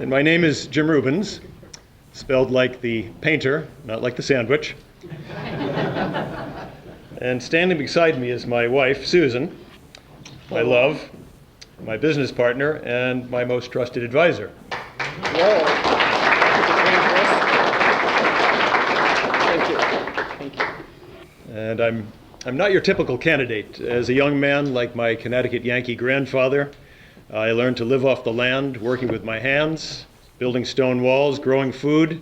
And my name is Jim Rubens, spelled like the painter, not like the sandwich. And standing beside me is my wife, Susan, my love, my business partner, and my most trusted advisor. Whoa. Thank you. Thank you. And I'm not your typical candidate. As a young man, like my Connecticut Yankee grandfather, I learned to live off the land, working with my hands, building stone walls, growing food.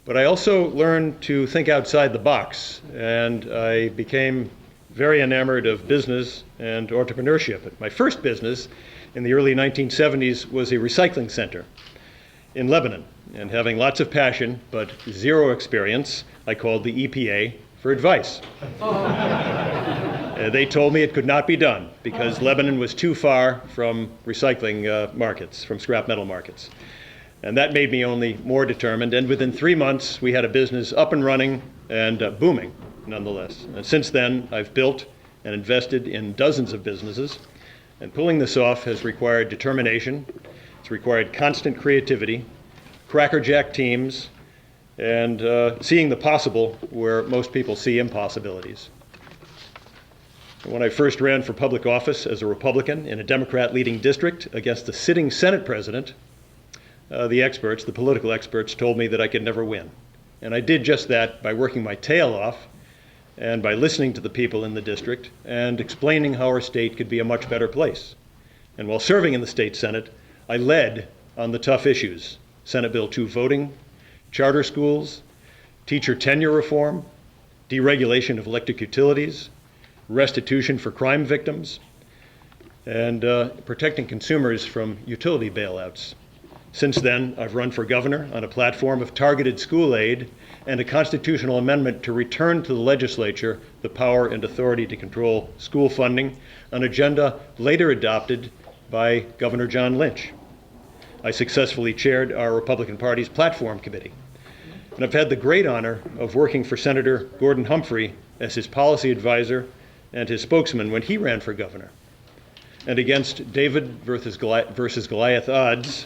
But I also learned to think outside the box, and I became very enamored of business and entrepreneurship. My first business in the early 1970s was a recycling center in Lebanon. And having lots of passion, but zero experience, I called the EPA for advice. They told me it could not be done because Lebanon was too far from recycling markets, from scrap metal markets. And that made me only more determined. And within 3 months, we had a business up and running and booming, nonetheless. And since then, I've built and invested in dozens of businesses. And pulling this off has required determination. It's required constant creativity, crackerjack teams, and seeing the possible where most people see impossibilities. When I first ran for public office as a Republican in a Democrat-leading district against the sitting Senate president, the political experts, told me that I could never win. And I did just that by working my tail off and by listening to the people in the district and explaining how our state could be a much better place. And while serving in the state Senate, I led on the tough issues: Senate Bill 2 voting, charter schools, teacher tenure reform, deregulation of electric utilities, restitution for crime victims, and protecting consumers from utility bailouts. Since then, I've run for governor on a platform of targeted school aid and a constitutional amendment to return to the legislature the power and authority to control school funding, an agenda later adopted by Governor John Lynch. I successfully chaired our Republican Party's platform committee. And I've had the great honor of working for Senator Gordon Humphrey as his policy advisor and his spokesman when he ran for governor. And against David versus Goliath odds,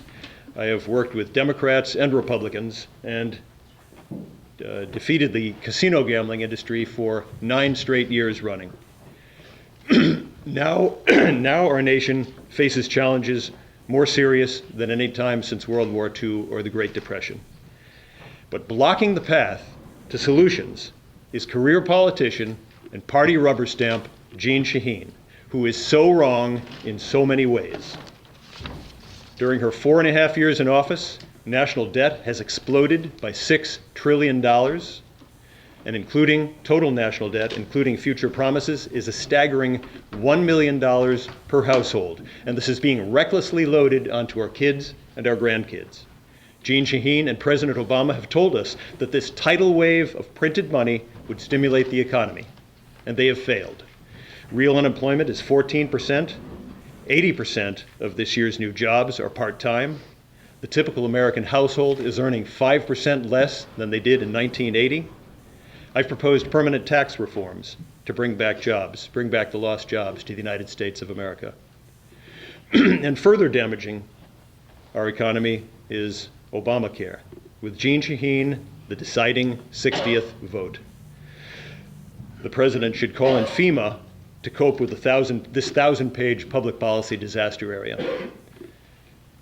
I have worked with Democrats and Republicans and defeated the casino gambling industry for 9 straight years running. Now our nation faces challenges more serious than any time since World War II or the Great Depression. But blocking the path to solutions is career politician and party rubber stamp Jeanne Shaheen, who is so wrong in so many ways. During her 4.5 years in office, national debt has exploded by $6 trillion, and including total national debt, including future promises, is a staggering $1 million per household. And this is being recklessly loaded onto our kids and our grandkids. Jeanne Shaheen and President Obama have told us that this tidal wave of printed money would stimulate the economy, and they have failed. Real unemployment is 14%. 80% of this year's new jobs are part-time. The typical American household is earning 5% less than they did in 1980. I've proposed permanent tax reforms to bring back jobs, bring back the lost jobs to the United States of America. And further damaging our economy is Obamacare, with Jeanne Shaheen the deciding 60th vote. The president should call in FEMA to cope with this 1,000-page public policy disaster area.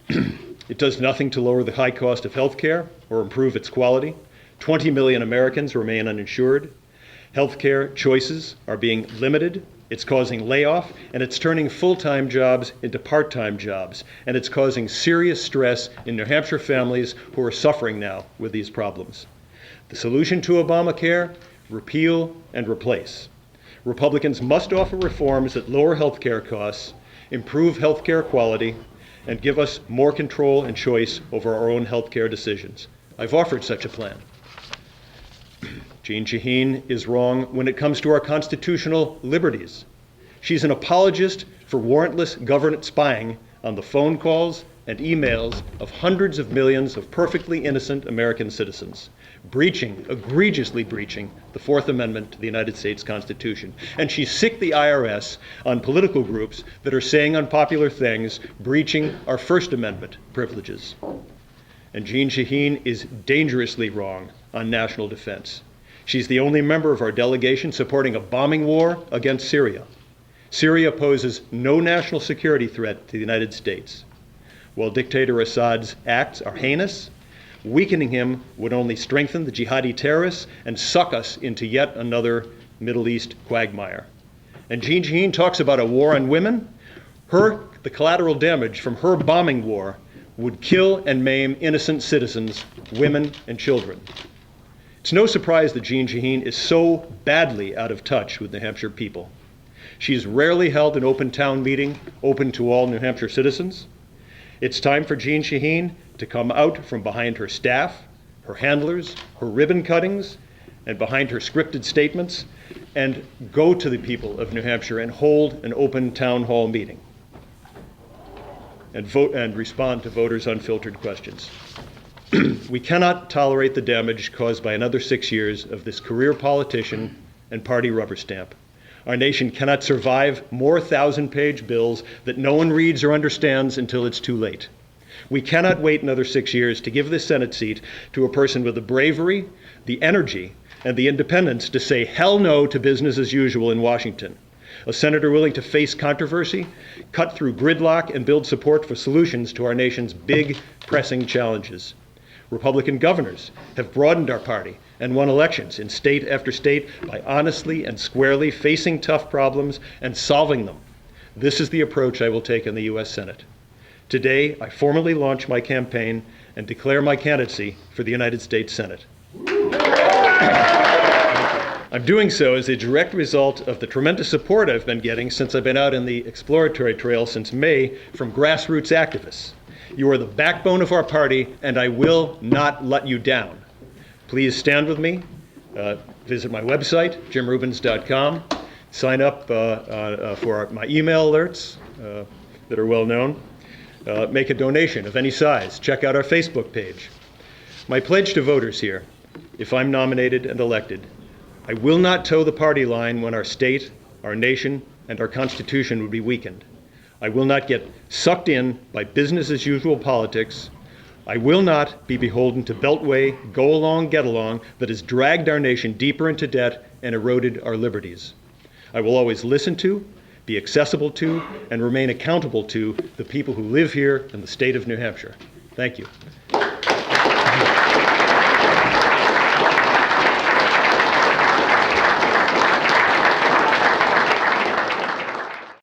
It does nothing to lower the high cost of health care or improve its quality. 20 million Americans remain uninsured. Health care choices are being limited. It's causing layoff, and it's turning full-time jobs into part-time jobs. And it's causing serious stress in New Hampshire families who are suffering now with these problems. The solution to Obamacare: repeal and replace. Republicans must offer reforms that lower health care costs, improve health care quality, and give us more control and choice over our own health care decisions. I've offered such a plan. Jeanne Shaheen is wrong when it comes to our constitutional liberties. She's an apologist for warrantless government spying on the phone calls and emails of hundreds of millions of perfectly innocent American citizens, egregiously breaching the Fourth Amendment to the United States Constitution. And she sicked the IRS on political groups that are saying unpopular things, breaching our First Amendment privileges. And Jean Shaheen is dangerously wrong on national defense. She's the only member of our delegation supporting a bombing war against Syria. Syria poses no national security threat to the United States. While dictator Assad's acts are heinous, weakening him would only strengthen the jihadi terrorists and suck us into yet another Middle East quagmire. And Jean Shaheen talks about a war on women. The collateral damage from her bombing war would kill and maim innocent citizens, women and children. It's no surprise that Jean Shaheen is so badly out of touch with New Hampshire people. She's rarely held an open town meeting open to all New Hampshire citizens. It's time for Jean Shaheen to come out from behind her staff, her handlers, her ribbon cuttings, and behind her scripted statements, and go to the people of New Hampshire and hold an open town hall meeting and vote and respond to voters' unfiltered questions. We cannot tolerate the damage caused by another 6 years of this career politician and party rubber stamp. Our nation cannot survive more 1,000-page bills that no one reads or understands until it's too late. We cannot wait another 6 years to give this Senate seat to a person with the bravery, the energy, and the independence to say hell no to business as usual in Washington. A senator willing to face controversy, cut through gridlock, and build support for solutions to our nation's big, pressing challenges. Republican governors have broadened our party and won elections in state after state by honestly and squarely facing tough problems and solving them. This is the approach I will take in the U.S. Senate. Today, I formally launch my campaign and declare my candidacy for the United States Senate. I'm doing so as a direct result of the tremendous support I've been getting since I've been out in the exploratory trail since May from grassroots activists. You are the backbone of our party, and I will not let you down. Please stand with me. Visit my website, jimrubens.com. Sign up for my email alerts that are well known. Make a donation of any size. Check out our Facebook page. My pledge to voters here, if I'm nominated and elected, I will not toe the party line when our state, our nation, and our Constitution would be weakened. I will not get sucked in by business as usual politics. I will not be beholden to beltway, go along, get along that has dragged our nation deeper into debt and eroded our liberties. I will always listen to, be accessible to, and remain accountable to the people who live here in the state of New Hampshire. Thank you.